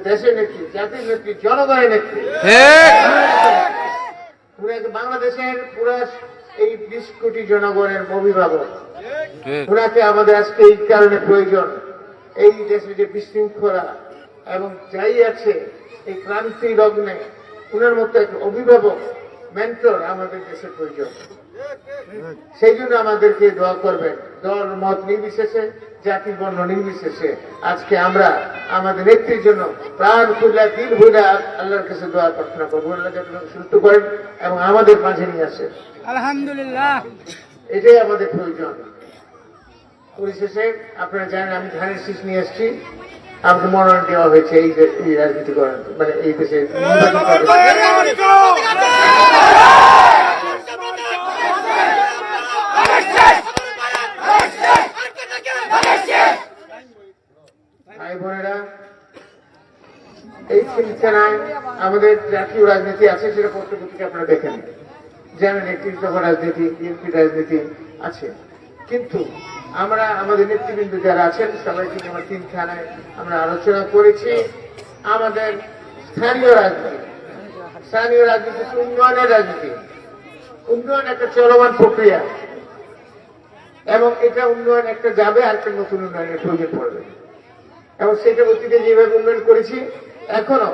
দেশের নেত্রী, জাতির নেত্রী, জনগণের নেত্রী। বাংলাদেশের পুরো এই 20 কোটি জনগণের অভিভাবক। ওনাকে আমাদের আজকে এই কারণে প্রয়োজন। এই দেশে যে বিশৃঙ্খলা এবং যাই আছে এই ক্রান্তি লগ্নে উনার মতো এক অভিভাবক, মেন্টর আমাদের দেশের প্রয়োজন। সেই জন্য আমাদেরকে দোয়া করবেন, দল মত নির্বিশেষে, জাতি বর্ণ নির্বিশেষে। আজকে আমরা আমাদের নেত্রীর জন্য প্রাণ খুলে দিল ভুলে আল্লাহর কাছে দোয়া প্রার্থনা করবো, আল্লাহ যাতে সুস্থ করেন এবং আমাদের মাঝে নিয়ে আসেন। আলহামদুলিল্লাহ, এটাই আমাদের প্রয়োজন। পরিশেষে আপনারা জানেন আমি ধানের শীষ নিয়ে এসেছি। আমাকে মনোনয়ন দেওয়া হয়েছে এই রাজনীতি করার, মানে এই দেশে ভাই বোনেরা। এই তিনখানায় আমাদের জাতীয় রাজনীতি আছে, সেটা পত্রপত্রিকা আপনারা দেখেন, জানেন একটি দফা রাজনীতি, বিএনপি রাজনীতি আছে। কিন্তু আমরা আমাদের নেতৃবৃন্দ যারা আছেন সবাইকে আমার তিনখানায় আমরা আলোচনা করেছি। আমাদের স্থানীয় রাজনীতি, স্থানীয় রাজনীতি উন্নয়নের রাজনীতি। উন্নয়ন একটা চলমান প্রক্রিয়া এবং এটা উন্নয়ন একটা যাবে আর একটা নতুন উন্নয়নের প্রয়োজন পড়বে এবং সেটা অতীতে যেভাবে উন্নয়ন করেছি এখনো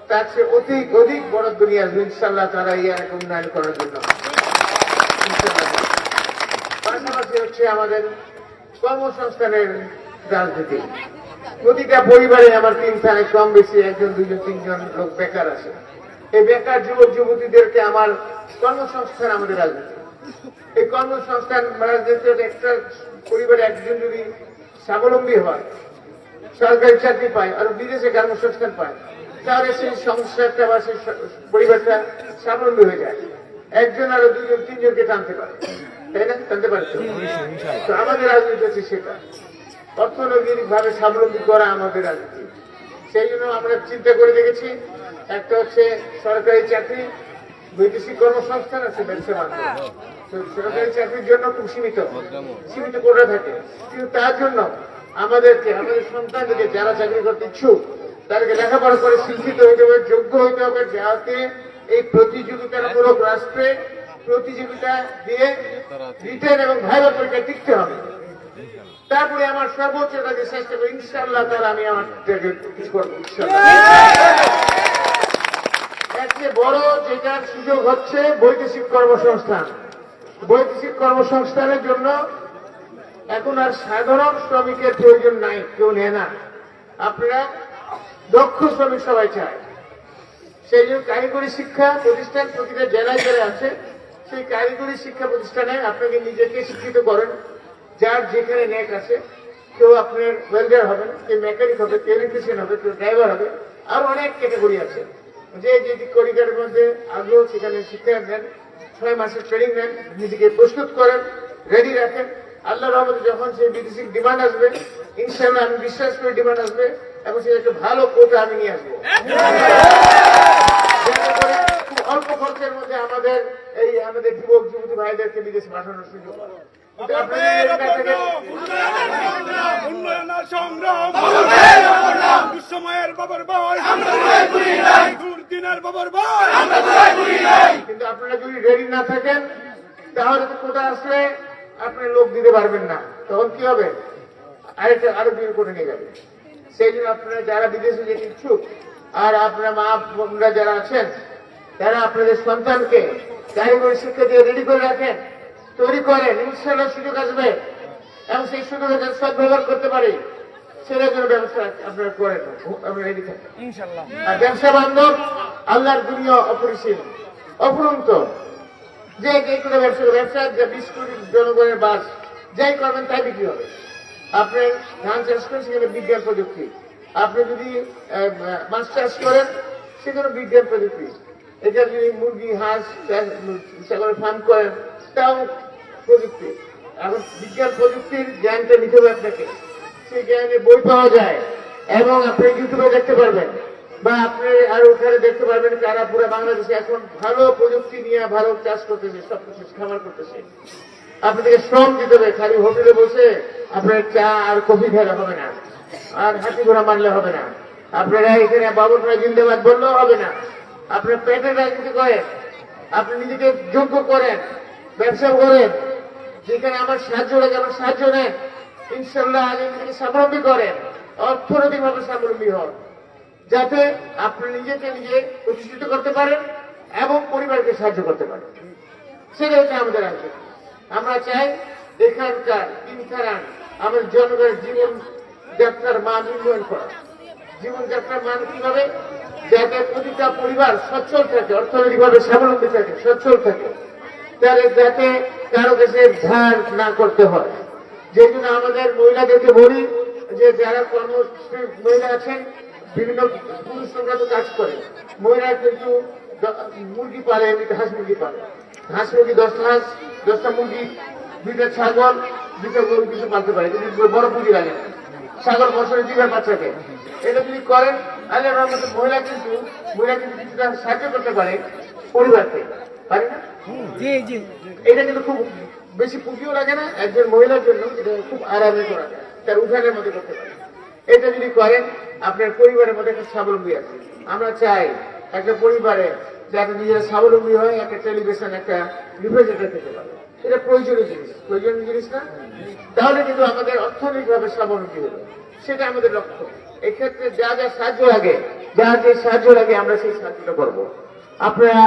তার চেয়ে অধিক অধিক বড় দুনিয়া আসবে ইনশাল্লাহ তারা এই আর একটা উন্নয়ন করার জন্য। পাশাপাশি হচ্ছে আমাদের কর্মসংস্থানের রাজনীতি। প্রতিটা পরিবারে আমার তিনখানে কম বেশি একজন, দুজন, তিনজন লোক বেকার আছে। এই বেকার যুবক যুবতীদেরকে আমার কর্মসংস্থান আমাদের রাজনীতি। এই কর্মসংস্থান রাজনীতি একটা পরিবারে একজন যদি স্বাবলম্বী হয়, সরকারি চাকরি পায় আর বিদেশে কর্মসংস্থান পায়, তাহলে সেই সংসারটা বা সেই পরিবারটা স্বাবলম্বী হয়ে যায়। একজন আরো দুজন তিনজনকে টানতে পারে, তাই না? টানতে পারে। তো আমাদের রাজনীতি হচ্ছে সেটা, অর্থনৈতিক ভাবে স্বাবলম্বী করা আমাদের রাজনীতি। সেই জন্য আমরা চিন্তা করে দেখেছি, একটা হচ্ছে সরকারি চাকরি, বৈদেশিক কর্মসংস্থান আছে, ব্যবসা বাণিজ্য। সরকারি চাকরির জন্য খুব সীমিত করে থাকে, কিন্তু তার জন্য আমাদেরকে আমাদের সন্তানদেরকে যারা চাকরি করতে ইচ্ছুক তাদেরকে লেখাপড়া করে শিক্ষিত হইতে হবে, যোগ্য হইতে হবে, যাতে এই প্রতিযোগিতামূলক রাষ্ট্রে প্রতিযোগিতা দিয়ে রিটেন এবং ভাইবা পরীক্ষা টিকতে হবে। তারপরে আমার সর্বোচ্চ কাজে চেষ্টা করি ইনশাআল্লাহ তাহলে আমি আমার কিছু করবো। এর চেয়ে বড় যেটার সুযোগ হচ্ছে বৈদেশিক কর্মসংস্থান। বৈদেশিক কর্মসংস্থানের জন্য এখন আর সাধারণ শ্রমিকের প্রয়োজন নাই, কেউ নেয় না। আপনারা দক্ষ শ্রমিক সবাই চায়। সেই জন্য কারিগরি শিক্ষা প্রতিষ্ঠান প্রতিটা জেলায় জেলায় আছে। সেই কারিগরি শিক্ষা প্রতিষ্ঠানে আপনাকে নিজেকে শিক্ষিত করেন, যার যেখানে নেক আছে। কেউ আপনার ওয়েল্ডার হবেন, কেউ মেকানিক হবে, কেউ ইলেকট্রিশিয়ান হবে, কেউ ড্রাইভার হবে, আর অনেক ক্যাটাগরি আছে। যে যদি করিডোরের মধ্যে আগ্রহ সেখানে শিক্ষা নেন, 6 মাসের ট্রেনিং নেন, নিজেকে প্রস্তুত করেন, রেডি রাখেন। আল্লাহ রহমতে যখন সেই বিদেশি ডিমান্ড আসবে, ইনশাআল্লাহ আমি বিশ্বাস করি ডিমান্ড আসবে এবং সেটা একটা ভালো কোটা আমি নিয়ে আসবো, যাতে করে খুব অল্প খরচের মধ্যে আমাদের যুবক যুবতী ভাইদেরকে বিদেশে পাঠানোর সুযোগ হয়। কিন্তু আপনারা যদি রেডি না থাকেন তাহলে তো কোটা আসলে আপনি লোক দিতে পারবেন না, তখন কি হবে? আরো দিন করে নিয়ে যাবে। সেই জন্য আপনারা যারা বিদেশে যেতে ইচ্ছুক আর আপনারা মা বোনরা যারা আছেন তারা আপনাদের সন্তানকে কারিগরি শিক্ষা দিয়ে রেডি করে রাখেন, তৈরি করেন। ইনশাআল্লাহ সুযোগ আসবে এবং সেই সুযোগে যাতে সদ্ব্যবহার করতে পারি সেটার জন্য ব্যবস্থা আপনারা করেন, আমরা রেডি থাকেন ইনশাআল্লাহ। আর ব্যবসা বান্ধব আল্লাহর দুনিয়া অপরিসীম, অফুরন্ত। যে কোনো ব্যবসা 20 কোটি জনগণের বাস যাই করবেন তাই বিক্রি হবে। আপনার ধান চাষ করেন সেখানে বিজ্ঞান প্রযুক্তি, আপনি যদি মাছ চাষ করেন সেখানে বিজ্ঞান প্রযুক্তি, এটা যদি মুরগি হাঁস ছাগলের ফার্ম করেন তাও প্রযুক্তি। এখন বিজ্ঞান প্রযুক্তির জ্ঞানটা নিতে হবে আপনাকে, সেই জ্ঞানে বই পাওয়া যায় এবং আপনি ইউটিউবে দেখতে পারবেন বা আপনি আর ওখানে দেখতে পারবেন কারা পুরো বাংলাদেশে এখন ভালো প্রযুক্তি নিয়ে ভালো চাষ করতেছে, সবকিছু খামার করতেছে। আপনাদেরকে শ্রম দিতে হবে, খালি হোটেলে বসে আপনার চা আর কফি খেলে হবে না, আর হাতি ঘোড়া মারলে হবে না। আপনারা এখানে বাবুরা জিন্দাবাদ বললেও হবে না। আপনার পেটের রাজনীতি করেন, আপনি নিজেকে যোগ্য করেন, ব্যবসা করেন, যেখানে আমার সাহায্য লাগে আমার সাহায্য নেন, ইনশাল্লাহ আগে নিজেকে স্বাবলম্বী করেন, অর্থনৈতিকভাবে স্বাবলম্বী হন, যাতে আপনি নিজেকে নিজে প্রতিষ্ঠিত করতে পারেন এবং পরিবারকে সাহায্য করতে পারেন। সেটা হচ্ছে আমাদের আশা। আমরা চাই এখানকার তিনখানা আমাদের জনগণের জীবন যাত্রার মান উন্নয়ন করা। জীবনযাত্রার মান কিভাবে, যাতে প্রতিটা পরিবার সচ্ছল থাকে, অর্থনৈতিকভাবে স্বাবলম্বী থাকে, সচ্ছল থাকে, তাদের যাতে কারো কাছে ধার না করতে হয়। যে জন্য আমাদের মহিলাদেরকে বলি যে যারা কর্মশ্রী মহিলা আছেন, বিভিন্ন পুরুষ সংক্রান্ত কাজ করে, মহিলা কিন্তু মুরগি পালে, হাঁস মুরগি পালে, হাঁস মুরগি 10টা হাঁস, 10টা মুরগি, 2টা ছাগল, 2টা গরু কিছু পালতে পারে, কিন্তু বড় পুঁজি লাগে না। ছাগল বছরে 2বার বাচ্চা দেয়। এটা যদি করেন আল্লাহর রহমতে মহিলা কিন্তু কিছুটা সাহায্য করতে পারে পরিবারকে, পারে না? এটা কিন্তু খুব বেশি পুঁজিও লাগে না, একজন মহিলার জন্য এটা খুব আরামে করা যায়, তার উঠানের মধ্যে করতে পারে। এটা যদি করেন আপনার পরিবারের মধ্যে একটা স্বাবলম্বী আছে। আমরা চাই একটা পরিবারে যাতে নিজেরা স্বাবলম্বী হয়, একটা টেলিভিশন, একটা রিফ্রিজারেটর পেতে পারে। এটা প্রয়োজনীয় জিনিস না? তাহলে কিন্তু আমাদের অর্থনৈতিকভাবে স্বাবলম্বী হবে, সেটা আমাদের লক্ষ্য। এক্ষেত্রে যা যা সাহায্য লাগে, যে সাহায্য লাগে আমরা সেই সাহায্যটা করবো। আপনারা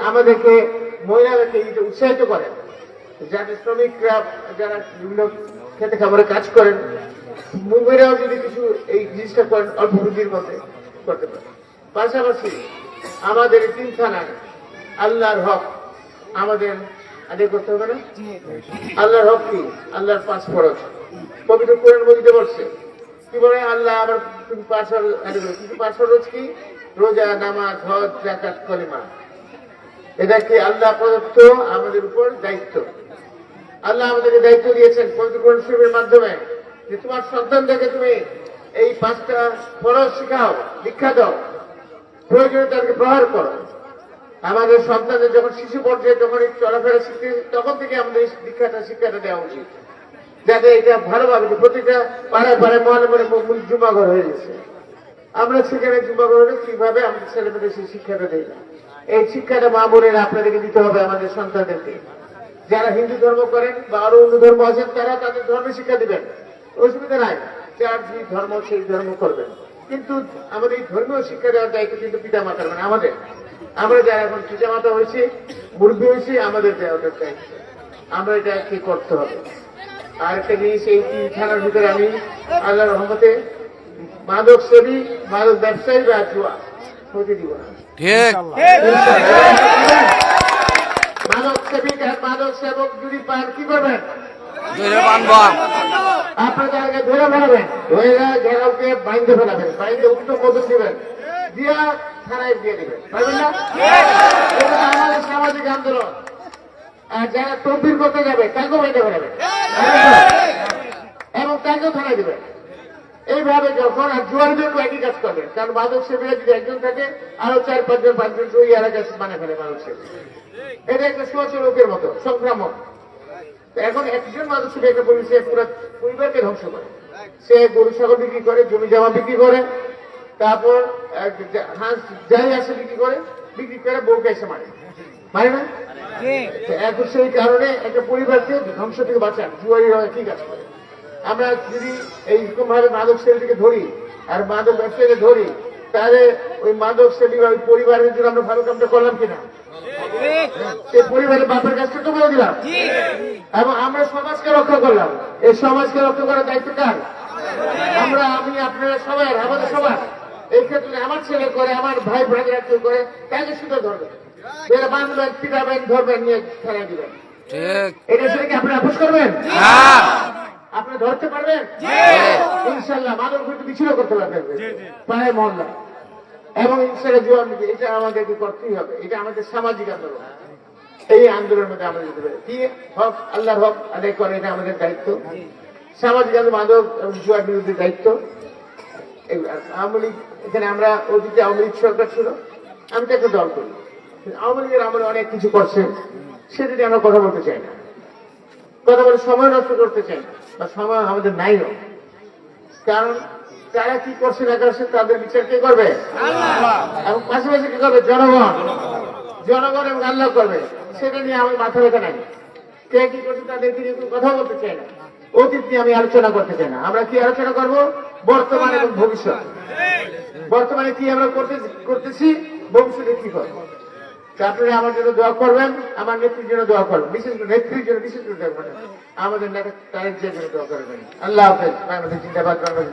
আমাদেরকে মহিলাদেরকে উৎসাহিত করেন, যাতে শ্রমিকরা যারা বিভিন্ন খেতে খাবারে কাজ করেন, মুম্বাইরাও যদি কিছু এই জিনিসটা করেন অল্প পুঁজির মধ্যে করতে পারেন। পাশাপাশি আমাদের এই 3 থানায় আল্লাহর হক আমাদের আদায় করতে হবে না? আল্লাহর হক কি? আল্লাহর 5 ফরজ পবিত্র কোরআন মজিদে বলছে। কি বলে আল্লাহ? আবার তুমি 5 ফরজ আদায় করো। কিন্তু 5 ফরজ কি? রোজা, নামাজ, হজ, যাকাত, কলিমা। এটা কি আল্লাহ প্রদত্ত আমাদের উপর দায়িত্ব। আল্লাহ আমাদেরকে দায়িত্ব দিয়েছেন পবিত্র কোরআন শরীফের মাধ্যমে যে তোমার সন্তানদেরকে তুমি এই 5টা ফরজ শিখাও, দীক্ষা দাও, প্রয়োজনে তাদেরকে প্রহার করো। আমাদের সন্তানদের যখন শিশু পর্যায়ে যখন চলাফেরা শিখতে, তখন থেকে আমাদের শিক্ষাটা দেওয়া উচিত, যাতে এটা ভালোভাবে প্রতিটা পাড়ায় মহলে জুমাঘর হয়ে গেছে। আমরা সেখানে জুমাঘর হলে কিভাবে আমাদের ছেলেমেয়েদের সেই শিক্ষাটা দেই না। এই শিক্ষাটা মা বোনেরা আপনাদেরকে দিতে হবে আমাদের সন্তানদেরকে। যারা হিন্দু ধর্ম করেন বা আরো অন্য ধর্ম আছেন, তারা তাদের ধর্মের শিক্ষা দিবেন, অসুবিধা নাই। যার যে ধর্ম সেই ধর্ম করবেন, কিন্তু আমাদের এই ধর্মীয় শিক্ষা দেওয়ার দায়িত্ব কিন্তু পিতা মাতার, মানে আমাদের। আমরা যারা এখন পিতা মাতা হয়েছি, মুরব্বী হয়েছি, আমাদের দেওয়ার দায়িত্ব, আমরা এটা কি করতে হবে। আর একটা জিনিস, এই 3 থানার ভিতরে আমি আল্লাহর রহমতে মাদক সেবী, মাদক ব্যবসায়ী বা জুয়া হতে দিব না। মাদক সেবক যদি পান কি করবেন? আপনার জায়গায় ধরে ফেলাবেন, ঘেরাওকে বাইন্দে ফেলাবেন, বাইন্দে উত্তম মধু দিবেন, দিয়া থানায় দিয়ে দিবেন, পারবেন না? এটা আমাদের সামাজিক আন্দোলন। আর যারা তদবির করতে যাবে তাকেও বাইন্দে ফেলাবেন এবং তাকেও থানায় দিবেন। এইভাবে যখন আর জুয়ারিদেরকেও একই কাজ করবেন, কারণ মাদক সেবীরা যদি একজন থাকে, আরো 4-5 জন 5 জন ওই এলাকায় মানে ফেলে মাদক সেবী। এটা একটা সোয়াচ রোগের মতো সংক্রামক। এখন একজন মাদক সেবী একটা পুরো পরিবারকে ধ্বংস করে। সে গরু ছাগল বিক্রি করে, জমি জমা বিক্রি করে, তারপর হাঁস যাই আসে বিক্রি করে বউকে এসে মারে না? এখন সেই কারণে একটা পরিবারকে ধ্বংস থেকে বাঁচান জুয়ারিরা কি কাজ করে। আমরা যদি এইরকম ভাবে মাদক সেবীকে ধরি আর মাদক ব্যবসায়ীকে ধরি, তাহলে ওই মাদক সেবী বা ওই পরিবারের জন্য আমরা ভালো কামটা করলাম কিনা? সেই পরিবারের বাপের কাজটা তো করে দিলাম, এবং আমরা সমাজকে রক্ষা করলাম। এই সমাজকে রক্ষা করার দায়িত্ব কার? আমি, আপনারা সবাই, আমাদের সবার। এই ক্ষেত্রে আমার ছেলে করে, আমার ভাই ভাইরা কেউ করে, তাকে শুধু ধরবেন, যারা বাঁধবেন, পিটাবেন, ধরবেন, নিয়ে খেলা দিবেন। এটা সেটাকে আপনি আপোষ করবেন? আপনি ধরতে পারবেন ইনশাল্লাহ? মাদক বিরুদ্ধে মিছিল করতে পারবেন পাড়ায় মহল্লা, এবং ইনশাল্লাহ জীবন দিতে। এটা আমাদেরকে করতেই হবে, এটা আমাদের সামাজিক আন্দোলন। এই আন্দোলনের মধ্যে আমরা যেতে পারি। কি হক? আল্লাহর হক আদায় করে, এটা আমাদের দায়িত্ব। সামাজিক আন্দোলন, মাদক এবং জুয়ার বিরুদ্ধে দায়িত্ব। আওয়ামী লীগ, এখানে আমরা অতীতে আওয়ামী লীগ সরকার ছিল, আমি তো একটা দল করি। আওয়ামী লীগের আমলে অনেক কিছু করছে, সেটা নিয়ে আমরা কথা বলতে চাই না, কথা বলে সময় নষ্ট করতে চাই না, বা সময় আমাদের নাইও। কারণ তারা কি করছে না করছে তাদের বিচার কে করবে? এবং পাশাপাশি কি করবে? জনগণ। জনগণ এবং আল্লাহ করবে। সেটা নিয়ে আমি মাথা ব্যথা নাই। কে কি করছে তাদেরকে নিয়ে কোনো কথা বলতে চাই না, অতীত নিয়ে আমি আলোচনা করতে চাই না। আমরা কি আলোচনা করব? বর্তমান এবং ভবিষ্যৎ। বর্তমানে কি আমরা করতেছি, ভবিষ্যতে কি করবো। আপনারা আমার জন্য দোয়া করবেন, আমার নেত্রীর জন্য দোয়া করবেন, বিশেষ করে নেত্রীর জন্য বিশেষ করে দোয়া করবেন, আমাদের নেতা তারেক জিয়ার জন্য দোয়া করবেন। আল্লাহ হাফেজ। বাংলাদেশ জিন্দাবাদ। বাংলাদেশ